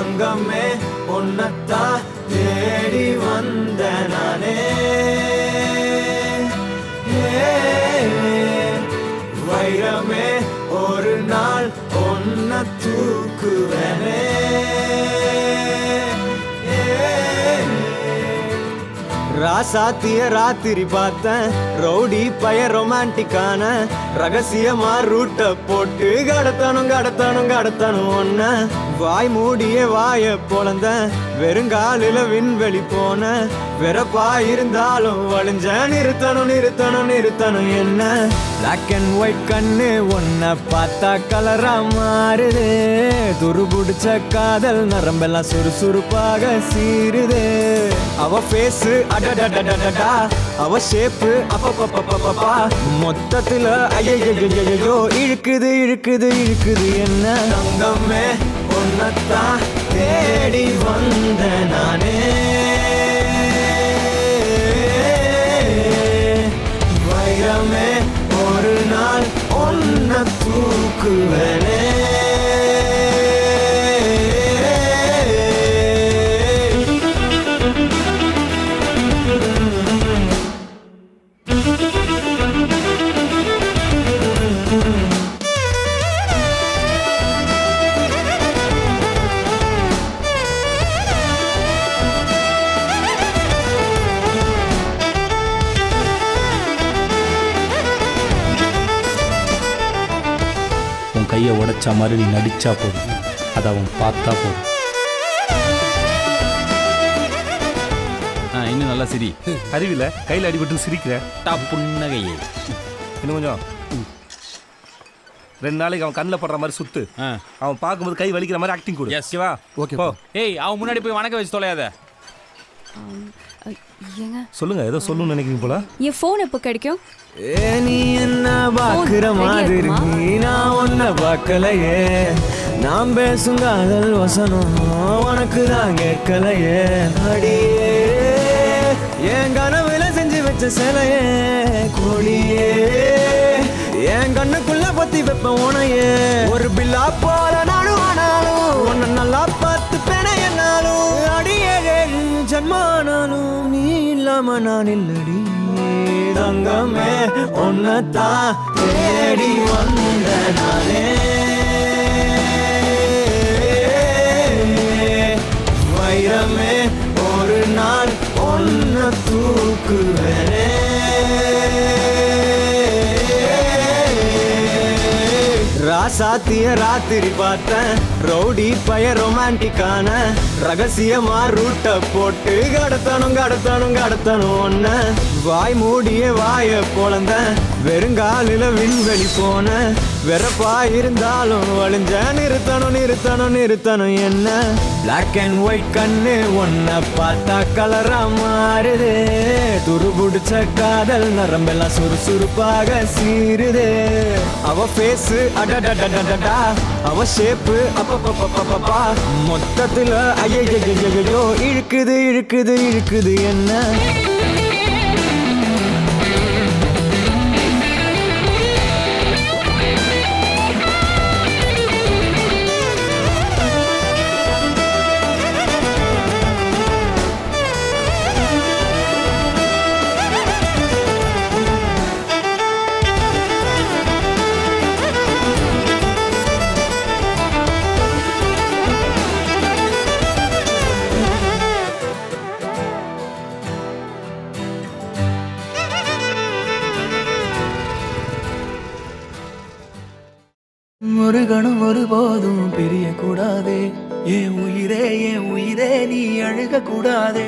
தங்கமே உன்னத்தான் தேடி வந்த நானே வைரமே ஒரு நாள் ஒன்ன தூக்குவனே ராசாத்திய ராத்திரி பார்த்தேன் ரவுடி பய ரொமான்டிக்கான ரகசியமா ரூட்ட போட்டு கடத்தணும் ஒன்ன வாய் மூடிய வாய பொழந்த வெறுங்காலில விண்வெளி போன வெறப்பா இருந்தாலும் வழிஞ்ச நிறுத்தணும் என்ன பிளாக் அண்ட் ஒயிட் கண்ணு ஒன்ன பார்த்தா கலரா மாறுது துருபுடிச்ச காதல் நரம்பெல்லாம் சுறுசுறுப்பாக சீருது அவ பேசு அடடடடடா அவ ஷேப்பு அப்பப்பப்பப்பப்பா மொத்தத்துல ஐயோ இழுக்குது என்ன தங்கமே உன்னத்தான் தேடி வந்த நானே வைரமே ஒரு நாள் ஒன்ன தூக்குவனே கையை உடைச்சா மாதிரி நீ நடிச்சா போதும், அதை அவன் பார்த்தா போதும். இன்னும் நல்லா சிரி. அறிவில கையில் அடிபட்டு சிரிக்கிற புன்னகையே. இன்னும் கொஞ்சம் 2 நாளைக்கு அவன் கண்ணில் படுற மாதிரி சுத்து. அவன் பார்க்கும்போது கை வலிக்கிற மாதிரி ஆக்டிங் கொடு. ஓகேவா? ஓகே. ஏய், அவன் முன்னாடி போய் வணக்கம் வச்சு தொலையாத. சொல்லுங்க, ஏதோ சொல்லணும்னு நினைக்கிறீங்க போல. என் ஃபோன் எப்போ கிடைக்கும்? நீ என்ன பாக்குற மாதிரி நான் ஒன்ன பார்க்கலையே, நான் பேசும் காதல் வசனம் உனக்கு தான் கேட்கலையே. அடியே என் கனவுல செஞ்சு வச்ச சிலையே கோழியே, என் கண்ணுக்குள்ள பத்தி வைப்ப உனையே. ஒரு பில்லா போல நானும் ஆனாலும் உன்னை நல்லா பார்த்து பெண என்னாலும் அடியே ஜன்மானாலும் நீ இல்லாம நான் இல்லடி. தங்கமே உன்னத்தான் தேடி வந்த நானே வைரமே ஒரு நாள் ஒன்ன தூக்குவனே. ராசாத்திய ராத்திரி பார்த்தேன் ரவுடி பய ரொமான்டிக்கான ரகசியமா ரூட்ட போட்டு கடத்தணும் ஒன்ன வாய் மூடிய வாய பொழந்த வெறுங்காலில விண்வெளி போன வெறப்பா இருந்தாலும் வழிஞ்ச நிறுத்தணும் என்ன பிளாக் அண்ட் ஒயிட் கண்ணு ஒன்ன பார்த்தா கலரா மாறுது துருபுடிச்ச காதல் நரம்பெல்லாம் சுறுசுறுப்பாக சீருது அவ பேசு அடடடடடா அவ ஷேப்பு அப்பப்பப்பப்பப்பா மொத்தத்துல ஐயோ இழுக்குது என்ன ஒரு கணம் ஒருபோதும் பிரிய கூடாதே, என் உயிரே நீ அழுக கூடாதே.